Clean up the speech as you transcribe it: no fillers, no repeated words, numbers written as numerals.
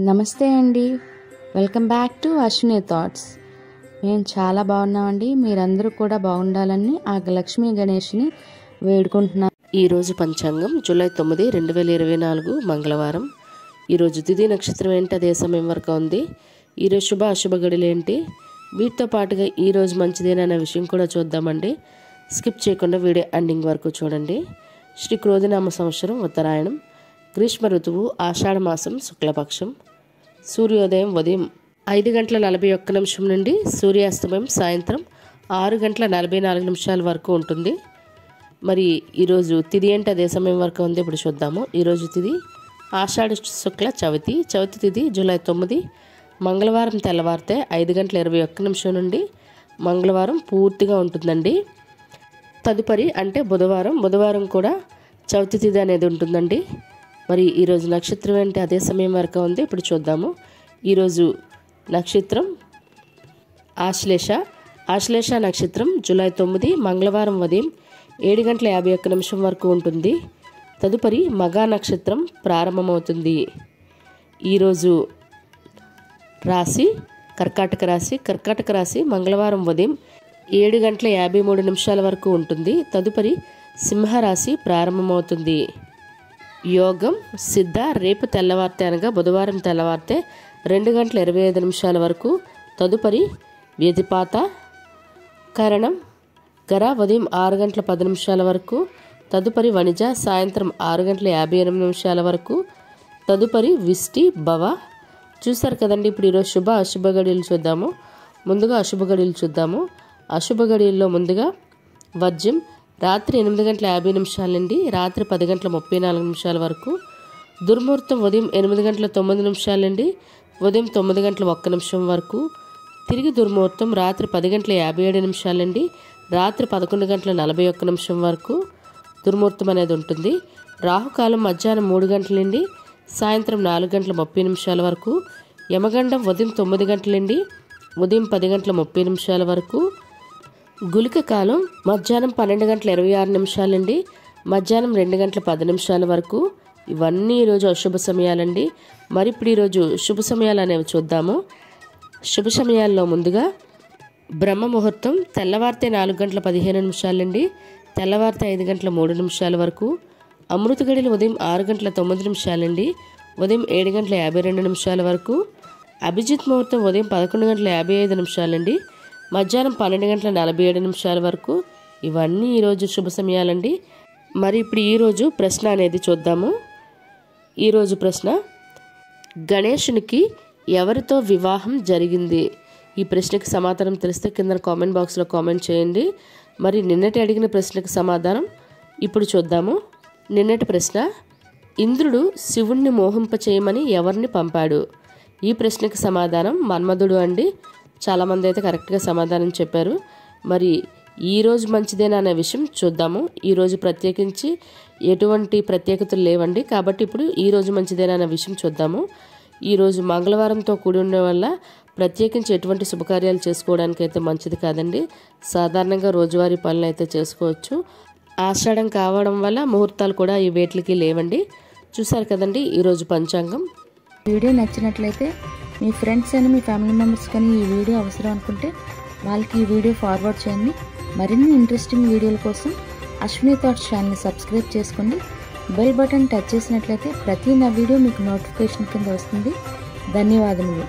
నమస్తే అండి, welcome back to Ashwini thoughts. మేము చాలా బాగున్నామండి. మీరందరూ కూడా బాగుండాలని ఆ లక్ష్మీ గణేష్ని వేడుకుంటున్నాం. ఈరోజు పంచాంగం జూలై 9, 2024 మంగళవారం. ఈరోజు తిథి నక్షత్రం ఏంటి, అదే సమయం వరకు ఉంది. ఈరోజు శుభ అశుభ గడులు ఏంటి, వీటితో పాటుగా ఈరోజు మంచిదేనన్న విషయం కూడా చూద్దామండి. స్కిప్ చేయకుండా వీడియో ఎండింగ్ వరకు చూడండి. శ్రీ క్రోధినామ సంవత్సరం ఉత్తరాయణం, గ్రీష్మ ఋతువు, ఆషాఢ మాసం, శుక్లపక్షం. సూర్యోదయం ఉదయం 5:41 నుండి సూర్యాస్తమయం సాయంత్రం 6:44 వరకు ఉంటుంది. మరి ఈరోజు తిథి ఏంటి, అదే సమయం వరకు ఉంది. ఇప్పుడు చూద్దాము. ఈరోజు తిథి ఆషాఢ శుక్ల చవితి. చవితి తిథి జూలై 9 మంగళవారం తెల్లవారితే 5:21 నుండి మంగళవారం పూర్తిగా ఉంటుందండి. తదుపరి అంటే బుధవారం కూడా చవితి తిథి అనేది ఉంటుందండి. మరి ఈరోజు నక్షత్రం ఏంటి, అదే సమయం వరకు ఉంది. ఇప్పుడు చూద్దాము. ఈరోజు నక్షత్రం ఆశ్లేష నక్షత్రం జూలై 9 మంగళవారం ఉదయం 7:51 వరకు ఉంటుంది. తదుపరి మగా నక్షత్రం ప్రారంభమవుతుంది. ఈరోజు రాశి కర్కాటక రాశి మంగళవారం ఉదయం 7:53 వరకు ఉంటుంది. తదుపరి సింహరాశి ప్రారంభమవుతుంది. యోగం సిద్ధ రేపు తెల్లవారితే అనగా బుధవారం తెల్లవారితే 2:25 వరకు. తదుపరి వ్యతిపాత కరణం గర ఉదయం 6:10 వరకు. తదుపరి వణిజ సాయంత్రం 6:58 వరకు. తదుపరి విష్టి భవ. చూసారు కదండి. ఇప్పుడు ఈరోజు శుభ అశుభ గడియలు చూద్దాము. ముందుగా అశుభ గడియలు చూద్దాము. అశుభ గడియల్లో ముందుగా వర్జ్యం రాత్రి 8:50 నుండి రాత్రి 10:34 వరకు. దుర్ముహూర్తం ఉదయం 8:09 నుండి ఉదయం 9:01 వరకు. తిరిగి దుర్ముహూర్తం రాత్రి 10:57 నుండి రాత్రి 11:41 వరకు దుర్ముహూర్తం అనేది ఉంటుంది. రాహుకాలం మధ్యాహ్నం 3 గంటల నుండి సాయంత్రం 4:30 వరకు. యమగండం ఉదయం 9 గంటల నుండి ఉదయం 10:30 వరకు. గుళిక కాలం మధ్యాహ్నం 12:26 నుండి మధ్యాహ్నం 2:10 వరకు. ఇవన్నీ ఈరోజు అశుభ సమయాలండి. మరి ఇప్పుడు ఈరోజు శుభ సమయాలు అనేవి చూద్దాము. శుభ సమయాల్లో ముందుగా బ్రహ్మ ముహూర్తం తెల్లవారితే 4:15 నుండి తెల్లవారితే 5:03 వరకు. అమృత గడియలు ఉదయం 6:09 నుండి ఉదయం 7:52 వరకు. అభిజిత్ ముహూర్తం ఉదయం 11:55 నుండి మధ్యాహ్నం 12:47 వరకు. ఇవన్నీ ఈరోజు శుభ సమయాలండి. మరి ఇప్పుడు ఈరోజు ప్రశ్న అనేది చూద్దాము. ఈరోజు ప్రశ్న, గణేశునికి ఎవరితో వివాహం జరిగింది? ఈ ప్రశ్నకి సమాధానం తెలిస్తే కింద కామెంట్ బాక్స్లో కామెంట్ చేయండి. మరి నిన్నటి అడిగిన ప్రశ్నకు సమాధానం ఇప్పుడు చూద్దాము. నిన్నటి ప్రశ్న, ఇంద్రుడు శివుణ్ణి మోహింపచేయమని ఎవరిని పంపాడు? ఈ ప్రశ్నకి సమాధానం మన్మధుడు అండి. చాలామంది అయితే కరెక్ట్గా సమాధానం చెప్పారు. మరి ఈరోజు మంచిదేనా అనే విషయం చూద్దాము. ఈరోజు ప్రత్యేకించి ఎటువంటి ప్రత్యేకతలు లేవండి. కాబట్టి ఇప్పుడు ఈరోజు మంచిదేనా అనే విషయం చూద్దాము. ఈరోజు మంగళవారంతో కూడి ఉండడం వల్ల ప్రత్యేకించి ఎటువంటి శుభకార్యాలు చేసుకోవడానికి అయితే మంచిది కాదండి. సాధారణంగా రోజువారీ పనులు అయితే చేసుకోవచ్చు. ఆషాఢం కావడం వల్ల ముహూర్తాలు కూడా ఈ వేట్లకి లేవండి. చూసారు కదండి ఈరోజు పంచాంగం. వీడియో నచ్చినట్లయితే మీ ఫ్రెండ్స్ అని మీ ఫ్యామిలీ మెంబర్స్ కానీ ఈ వీడియో అవసరం అనుకుంటే వాళ్ళకి ఈ వీడియో ఫార్వర్డ్ చేయండి. మరిన్ని ఇంట్రెస్టింగ్ వీడియోల కోసం అశ్విని థాట్స్ ఛానల్ని సబ్స్క్రైబ్ చేసుకోండి. బెల్ బటన్ టచ్ చేసినట్లయితే ప్రతి నా వీడియో మీకు నోటిఫికేషన్ కింద వస్తుంది. ధన్యవాదములు.